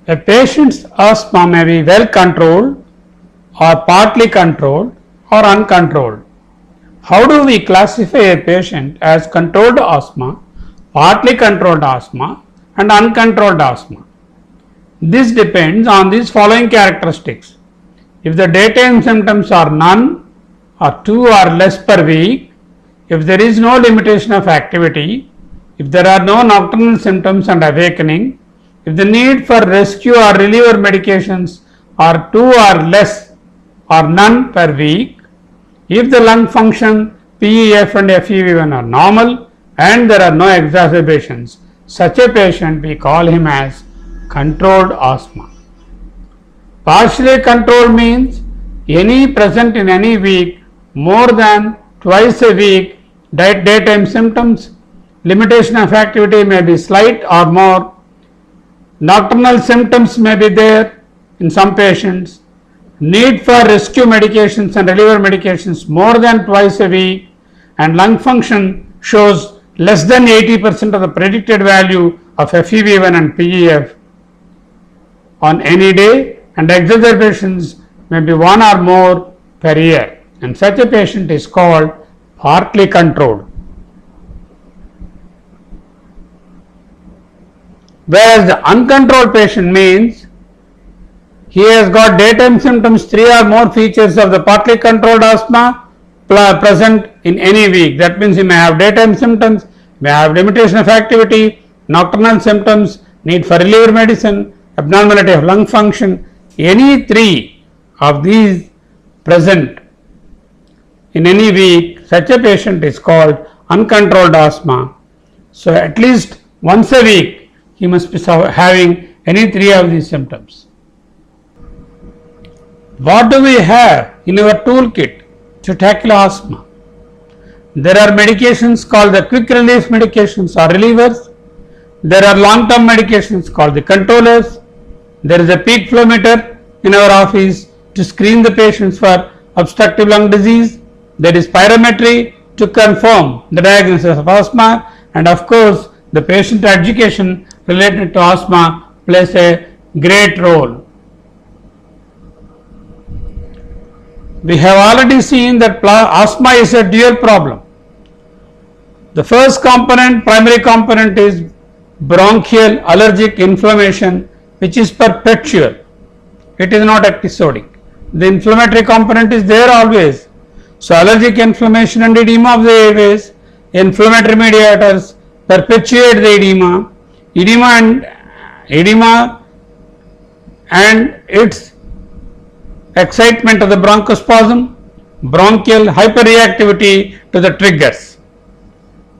A patient's asthma may be well controlled or partly controlled or uncontrolled. How do we classify a patient as controlled asthma, partly controlled asthma and uncontrolled asthma? This depends on these following characteristics. If the daytime symptoms are none or 2 or less per week, if there is no limitation of activity, if there are no nocturnal symptoms and awakening, if the need for rescue or reliever medications are 2 or less or none per week, if the lung function, PEF and FEV1 are normal and there are no exacerbations, such a patient we call him as controlled asthma. Partially controlled means any present in any week more than twice a week daytime symptoms, limitation of activity may be slight or more, nocturnal symptoms may be there in some patients, need for rescue medications and reliever medications more than twice a week, and lung function shows less than 80% of the predicted value of FEV1 and PEF on any day, and exacerbations may be 1 or more per year, and such a patient is called partly controlled. Whereas the uncontrolled patient means he has got daytime symptoms, 3 or more features of the partly controlled asthma present in any week. That means he may have daytime symptoms, may have limitation of activity, nocturnal symptoms, need for reliever medicine, abnormality of lung function. Any 3 of these present in any week, such a patient is called uncontrolled asthma. So at least once a week he must be having any 3 of these symptoms. What do we have in our toolkit to tackle asthma? There are medications called the quick relief medications or relievers. There are long term medications called the controllers. There is a peak flow meter in our office to screen the patients for obstructive lung disease. There is spirometry to confirm the diagnosis of asthma, and of course the patient education related to asthma plays a great role. We have already seen that asthma is a dual problem. The first component, primary component, is bronchial allergic inflammation, which is perpetual. It is not episodic. The inflammatory component is there always. So allergic inflammation and edema of the airways, inflammatory mediators perpetuate the edema, edema and its excitement of the bronchospasm, bronchial hyperreactivity to the triggers.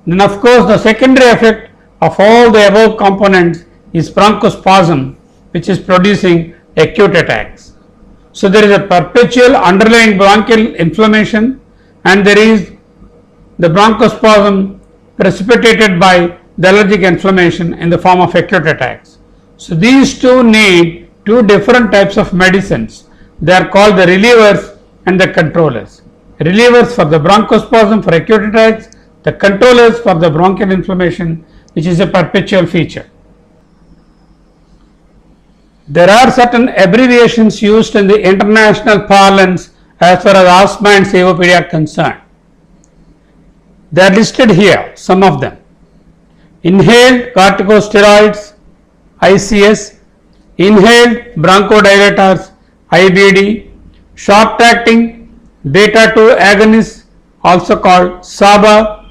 Then of course the secondary effect of all the above components is bronchospasm, which is producing acute attacks. So there is a perpetual underlying bronchial inflammation and there is the bronchospasm precipitated by the allergic inflammation in the form of acute attacks. So these two need 2 different types of medicines. They are called the relievers and the controllers. Relievers for the bronchospasm for acute attacks, the controllers for the bronchial inflammation, which is a perpetual feature. There are certain abbreviations used in the international parlance as far as asthma and COPD are concerned. They are listed here, some of them. Inhaled corticosteroids, ICS, inhaled bronchodilators, IBD, short-acting beta-2 agonists, also called SABA,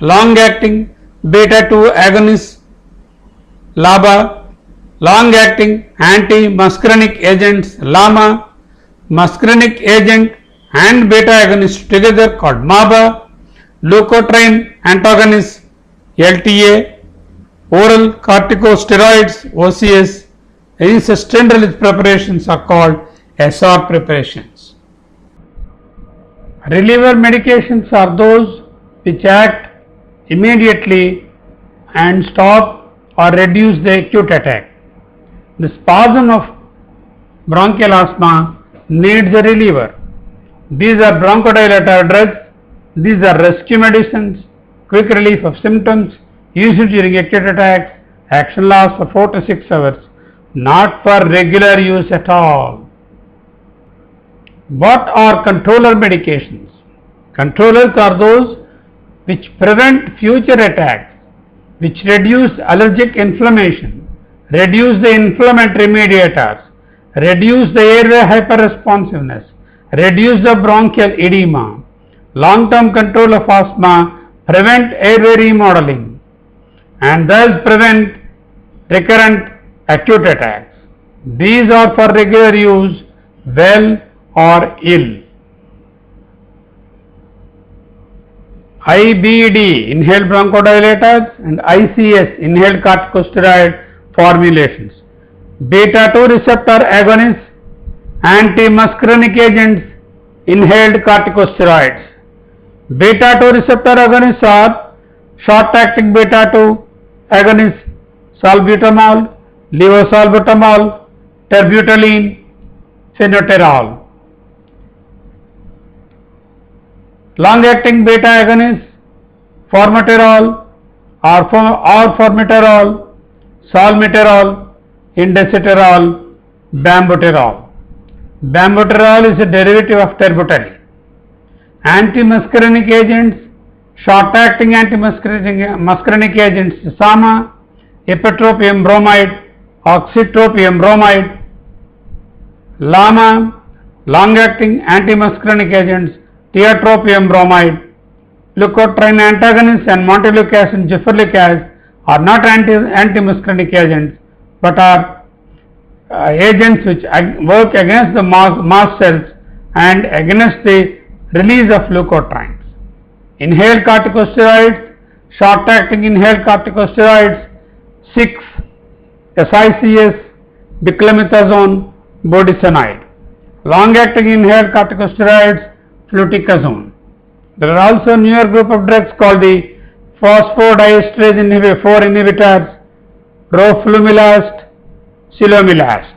long-acting beta-2 agonists, LABA, long-acting anti-muscarinic agents, LAMA, muscarinic agent and beta agonists together called MABA, leukotriene antagonists, LTA, oral corticosteroids, OCS. Any sustained release preparations are called SR preparations. Reliever medications are those which act immediately and stop or reduce the acute attack. The spasm of bronchial asthma needs a reliever. These are bronchodilator drugs, these are rescue medicines, quick relief of symptoms, used during acute attacks, action lasts for 4 to 6 hours. not for regular use at all. What are controller medications? Controllers are those which prevent future attacks, which reduce allergic inflammation, reduce the inflammatory mediators, reduce the airway hyperresponsiveness, reduce the bronchial edema. Long-term control of asthma prevent airway remodeling and thus prevent recurrent acute attacks. These are for regular use, well or ill. IBD, inhaled bronchodilators, and ICS, inhaled corticosteroid formulations. Beta-2 receptor agonists, anti-muscarinic agents, inhaled corticosteroids. Beta-2 receptor agonists are short-acting beta-2 agonists, salbutamol, levosalbutamol, terbutaline, phenoterol. Long-acting beta agonists, formoterol or formoterol, salmeterol, indeseterol, bambuterol. Bambuterol is a derivative of terbutaline. Anti-muscarinic agents, short-acting anti-muscarinic agents, SAMA, ipratropium bromide, oxytropium bromide. LAMA, long-acting anti-muscarinic agents, tiotropium bromide. Leukotriene antagonists and montelukast and gifforlicast are not anti-muscarinic agents but are agents which work against the mast cells and against the release of leukotrienes. Inhaled corticosteroids, short-acting inhaled corticosteroids, 6 SICS, beclomethasone, budesonide. Long-acting inhaled corticosteroids, fluticasone. There are also newer group of drugs called the phosphodiesterase 4 inhibitors, roflumilast, silomilast.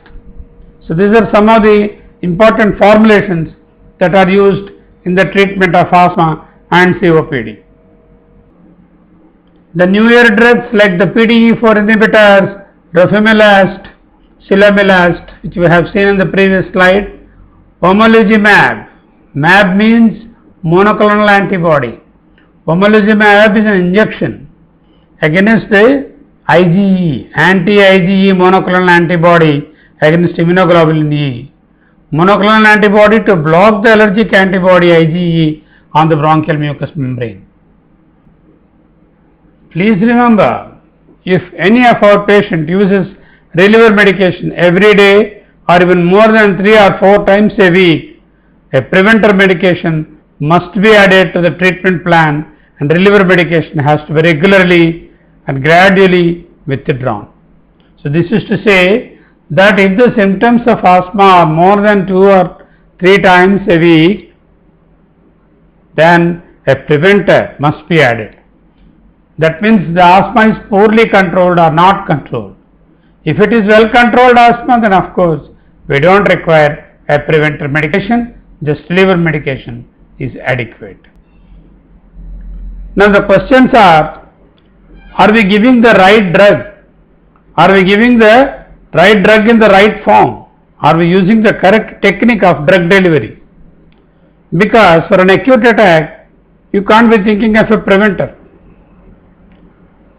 So these are some of the important formulations that are used in the treatment of asthma and COPD. The newer drugs like the PDE4 inhibitors, roflumilast, silomilast, which we have seen in the previous slide, omalizumab. MAB means monoclonal antibody. Omalizumab is an injection against the IgE, anti-IgE monoclonal antibody against immunoglobulin E. Monoclonal antibody to block the allergic antibody IgE on the bronchial mucous membrane. Please remember, if any of our patient uses reliever medication every day or even more than 3 or 4 times a week, a preventer medication must be added to the treatment plan and reliever medication has to be regularly and gradually withdrawn. So this is to say that if the symptoms of asthma are more than 2 or 3 times a week, then a preventer must be added. That means the asthma is poorly controlled or not controlled. If it is well controlled asthma, then of course we don't require a preventer medication, just reliever medication is adequate. Now the questions are we giving the right drug? Are we giving the right drug in the right form? Are we using the correct technique of drug delivery? Because for an acute attack, you can't be thinking of a preventer.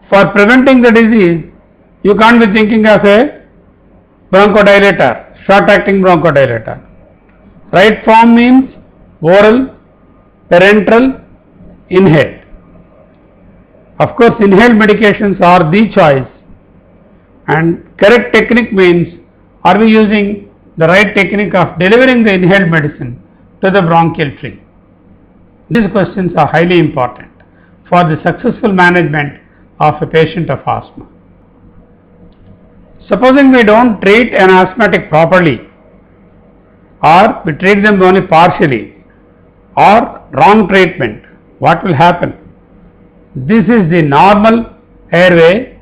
For preventing the disease, you can't be thinking of a bronchodilator, short-acting bronchodilator. Right form means oral, parenteral, inhaled. Of course, inhaled medications are the choice, and correct technique means are we using the right technique of delivering the inhaled medicine to the bronchial tree. These questions are highly important for the successful management of a patient of asthma. Supposing we don't treat an asthmatic properly, or we treat them only partially, or wrong treatment, what will happen? This is the normal airway,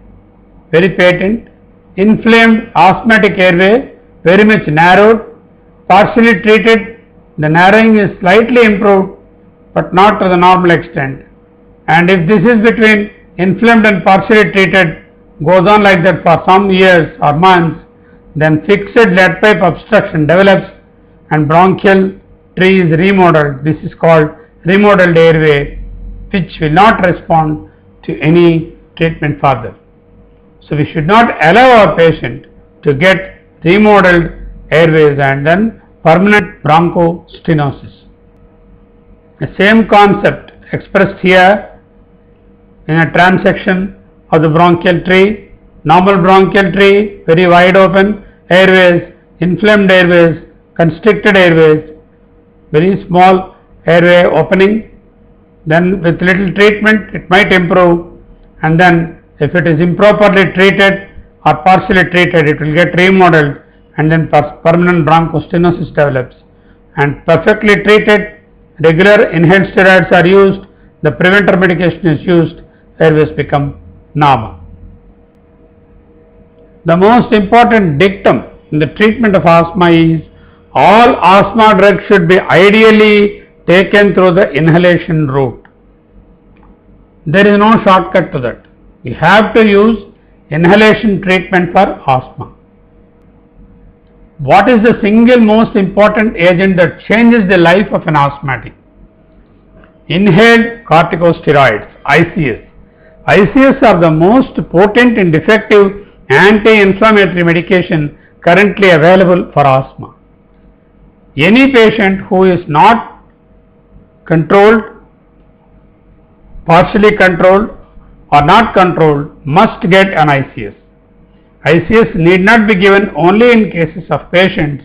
very patent, inflamed asthmatic airway, very much narrowed, partially treated, the narrowing is slightly improved, but not to the normal extent. And if this is between inflamed and partially treated, goes on like that for some years or months, then fixed lead pipe obstruction develops and bronchial tree is remodeled. This is called remodeled airway, which will not respond to any treatment further. So we should not allow our patient to get remodeled airways and then permanent bronchostenosis. The same concept expressed here in a transection of the bronchial tree, normal bronchial tree, very wide open airways, inflamed airways, constricted airways, very small airway opening. Then with little treatment it might improve, and then if it is improperly treated or partially treated, it will get remodeled and then permanent bronchostenosis develops. And perfectly treated, regular inhaled steroids are used, the preventer medication is used, airways become normal. The most important dictum in the treatment of asthma is all asthma drugs should be ideally taken through the inhalation route. There is no shortcut to that. We have to use inhalation treatment for asthma. What is the single most important agent that changes the life of an asthmatic? Inhaled corticosteroids, ICS. ICS are the most potent and effective anti-inflammatory medication currently available for asthma. Any patient who is not controlled, partially controlled or not controlled must get an ICS. ICS need not be given only in cases of patients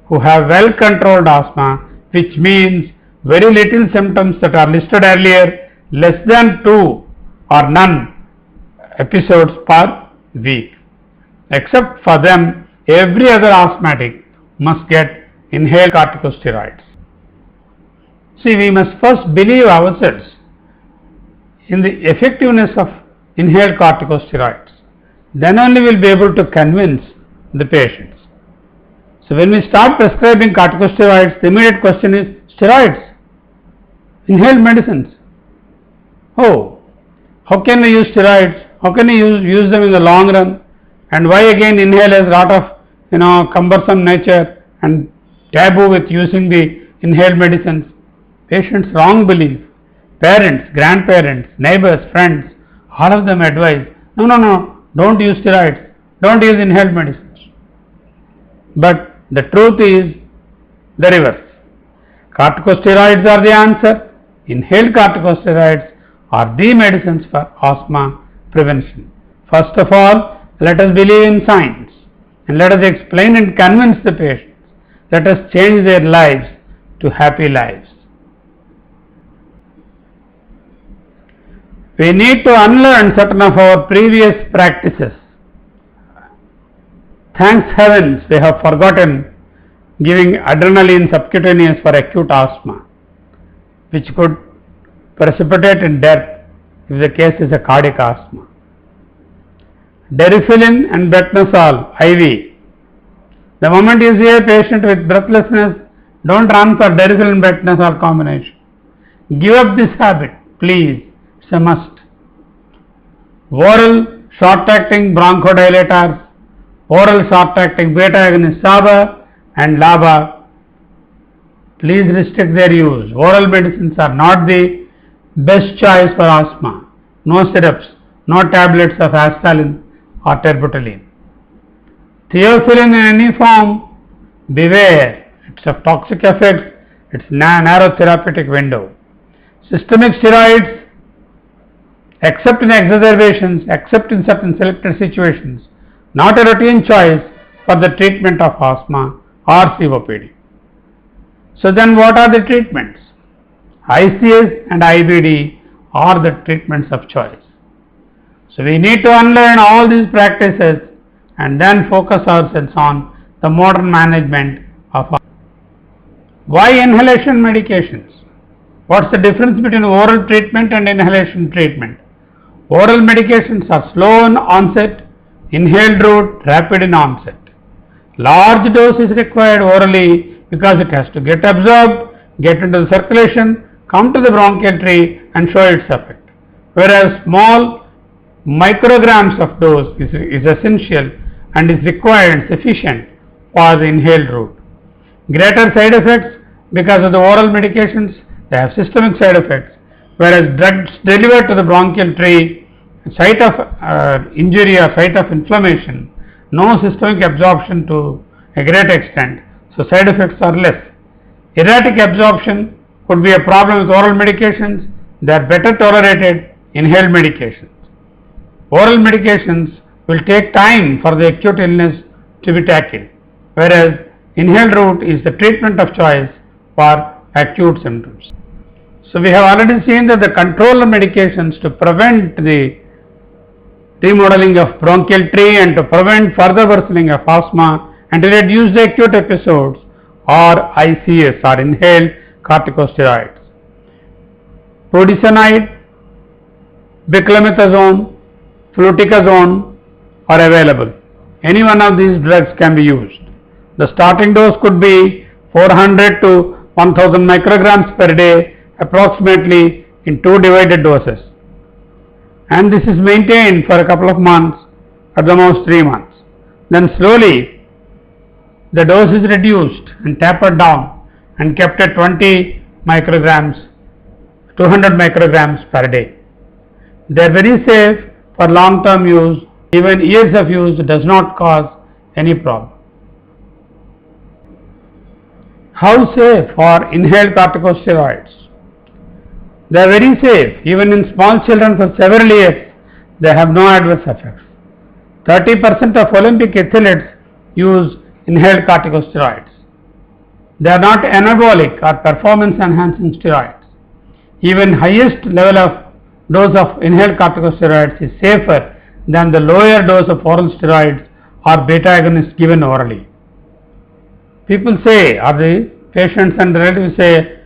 who have well controlled asthma, which means very little symptoms that are listed earlier, less than 2 or none episodes per week. Except for them, every other asthmatic must get inhaled corticosteroids. See, we must first believe ourselves in the effectiveness of inhaled corticosteroids. Then only we will be able to convince the patients. So when we start prescribing corticosteroids, the immediate question is steroids, inhaled medicines. Oh, how can we use steroids? How can we use them in the long run? And why again inhale has a lot of cumbersome nature and taboo with using the inhaled medicines? Patients' wrong belief. Parents, grandparents, neighbors, friends, all of them advise, no, don't use steroids, don't use inhaled medicines. But the truth is the reverse. Corticosteroids are the answer. Inhaled corticosteroids are the medicines for asthma prevention. First of all, let us believe in science and let us explain and convince the patients. Let us change their lives to happy lives. We need to unlearn certain of our previous practices. Thanks heavens we have forgotten giving adrenaline subcutaneous for acute asthma, which could precipitate in death if the case is a cardiac asthma. Deriphyllin and betnosol IV. The moment you see a patient with breathlessness, don't run for deriphyllin-betnosol combination. Give up this habit, please. It's a must. Oral short-acting bronchodilators, oral short-acting beta-agonist SABA and LABA, please restrict their use. Oral medicines are not the best choice for asthma. No syrups, no tablets of aspirin or terbutaline. Theophylline in any form, beware, it's of toxic effects, it's narrow therapeutic window. Systemic steroids, except in exacerbations, except in certain selected situations, not a routine choice for the treatment of asthma or COPD. So then what are the treatments? ICS and IBD are the treatments of choice. So we need to unlearn all these practices and then focus ourselves on the modern management of asthma. Why inhalation medications? What's the difference between oral treatment and inhalation treatment? Oral medications are slow in onset, inhaled route rapid in onset. Large dose is required orally because it has to get absorbed, get into the circulation, come to the bronchial tree and show its effect. Whereas small micrograms of dose is essential and is required and sufficient for the inhaled route. Greater side effects because of the oral medications, they have systemic side effects, whereas drugs delivered to the bronchial tree, site of injury or site of inflammation, no systemic absorption to a great extent, so side effects are less. Erratic absorption could be a problem with oral medications, they are better tolerated inhaled medications. Oral medications will take time for the acute illness to be tackled, whereas inhaled route is the treatment of choice for acute symptoms. So we have already seen that the controller medications to prevent the remodeling of bronchial tree and to prevent further worsening of asthma and to reduce the acute episodes are ICS or inhaled corticosteroids. Budesonide, beclomethasone, fluticasone are available. Any one of these drugs can be used. The starting dose could be 400 to 1000 micrograms per day, approximately in 2 divided doses. And this is maintained for a couple of months, at the most 3 months. Then slowly the dose is reduced and tapered down and kept at 20 micrograms, 200 micrograms per day. They are very safe for long-term use. Even years of use does not cause any problem. How safe are inhaled corticosteroids? They are very safe. Even in small children for several years, they have no adverse effects. 30% of Olympic athletes use inhaled corticosteroids. They are not anabolic or performance enhancing steroids. Even highest level of dose of inhaled corticosteroids is safer than the lower dose of oral steroids or beta agonists given orally. People say, or the patients and relatives say,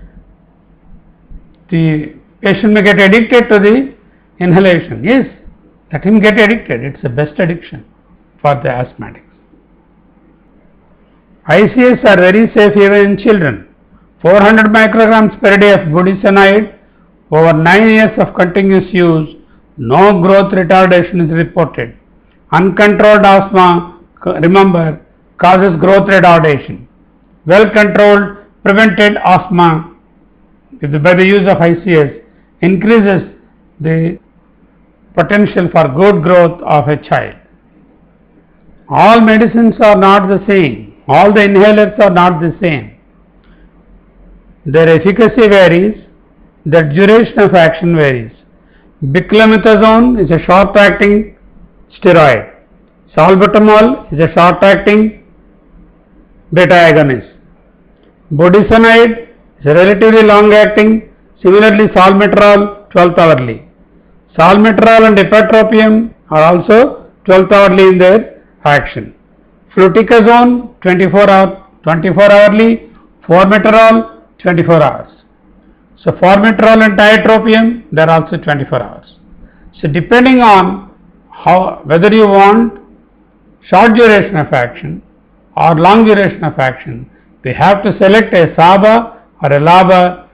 the patient may get addicted to the inhalation. Yes, let him get addicted. It's the best addiction for the asthmatics. ICS are very safe even in children. 400 micrograms per day of budesonide over 9 years of continuous use, no growth retardation is reported. Uncontrolled asthma, remember, causes growth retardation. Well controlled, prevented asthma by the use of ICS increases the potential for good growth of a child. All medicines are not the same. All the inhalers are not the same. Their efficacy varies, the duration of action varies. Beclomethasone is a short-acting steroid. Salbutamol is a short-acting beta agonist. Budesonide is a relatively long-acting, similarly salmeterol 12th hourly. Salmeterol and ipratropium are also 12th hourly in their action. Fluticasone 24 hourly, formoterol 24 hours. So formoterol and tiotropium, they are also 24 hours. So depending on whether you want short duration of action or long duration of action, we have to select a SABA or a LABA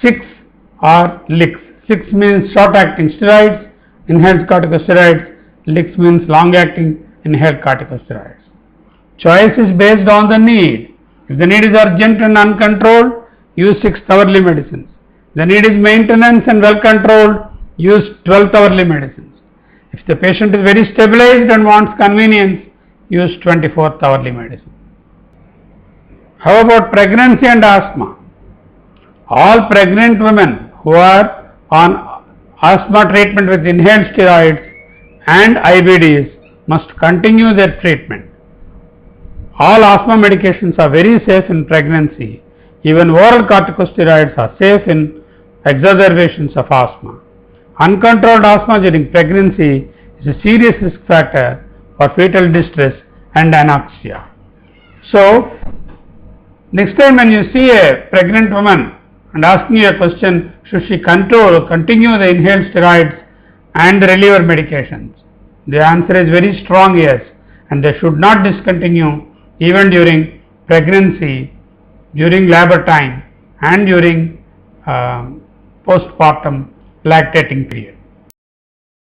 6 or LIX. 6 means short acting steroids, inhaled corticosteroids, LIX means long acting inhaled corticosteroids. Choice is based on the need. If the need is urgent and uncontrolled, use 6th hourly medicines. The need is maintenance and well controlled, use 12th hourly medicines. If the patient is very stabilized and wants convenience, use 24th hourly medicine. How about pregnancy and asthma? All pregnant women who are on asthma treatment with inhaled steroids and IBDs must continue their treatment. All asthma medications are very safe in pregnancy. Even oral corticosteroids are safe in exacerbations of asthma. Uncontrolled asthma during pregnancy is a serious risk factor for fetal distress and anoxia. So, next time when you see a pregnant woman and asking you a question, should she continue the inhaled steroids and the reliever medications? The answer is very strong yes, and they should not discontinue even during pregnancy, during labor time and during postpartum lactating period.